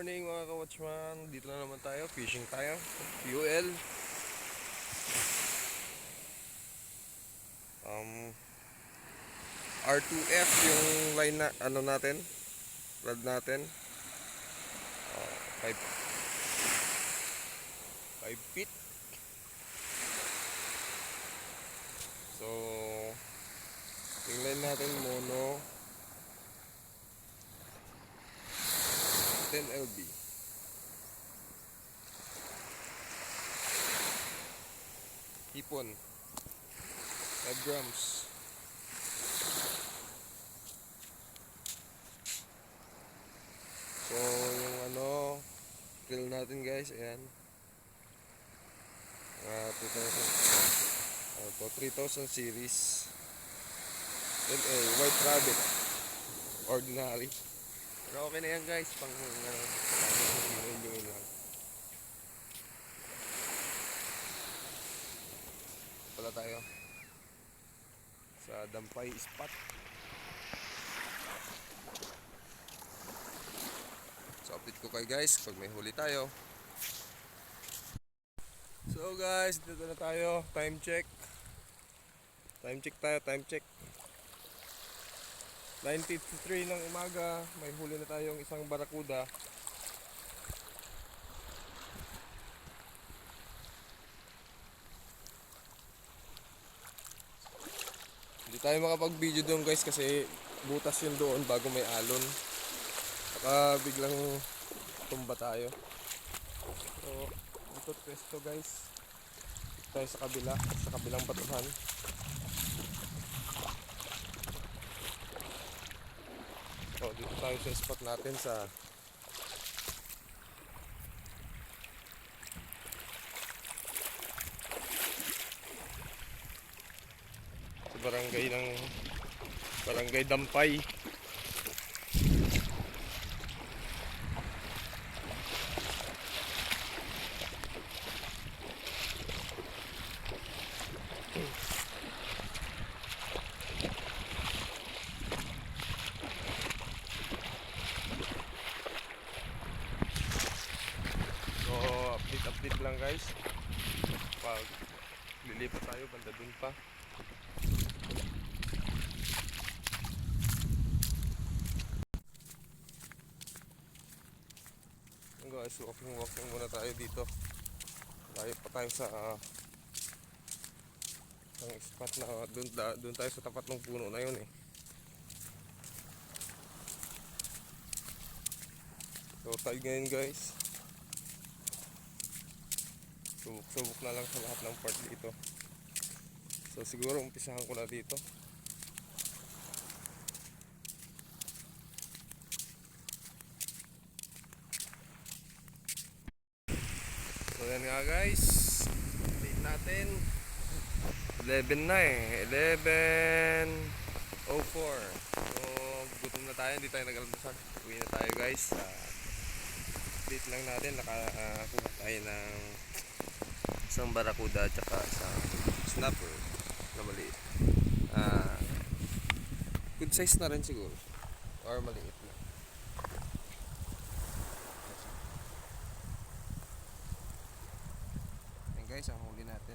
morning mga ka-watchman. Dito na naman tayo, fishing tayo. Fuel. R2F yung line na ano natin, rod natin. 5 feet. So yung line natin mono 10 LB. Hipon 5 grams. So yung drill natin guys, ayan, 3000 series. Then white rabbit ordinary, pero okay na yan guys, pang enjoy lang. Pala tayo sa Dampay spot. So update ko kayo guys pag may huli tayo. So guys, dito na tayo. Time check tayo, time check 9:53 ng umaga. May huli na tayong isang barakuda. Hindi tayo makapag-video doon guys kasi butas yun doon bago may alon. Baka biglang tumba tayo. So dito pwesto guys. Dito tayo sa kabilang batuhan. So dito tayo sa spot natin sa barangay Dampay. So update lang guys pag lilipat tayo banda dun pa. Guys, walking muna tayo dito. Tayo pa tayo sa ang spot na doon tayo sa tapat ng puno na yun eh. So tide ngayon guys, subok na lang sa lahat ng part dito. So siguro umpisahan ko na dito. So yan nga guys, date natin 11 na eh, 11:04. So gutom na tayo, hindi tayo nag-almusal. Uwi na tayo guys. Date lang natin, nakakuha tayo ng isang barakuda at saka isang snapper na maliit. Good size na rin siguro, or maliit na. Ayan guys, ang huli natin.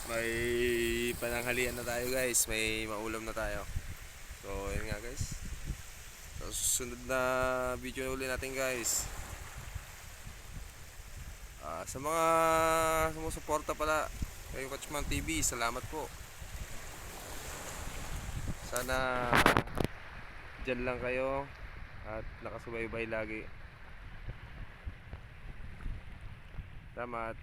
May pananghalian na tayo guys, may maulam na tayo. So yun nga guys, so, susunod na video na uli natin guys. Sa mga sumusuporta pala kay Watchman TV, salamat po. Sana dyan lang kayo at nakasubaybay lagi. Salamat.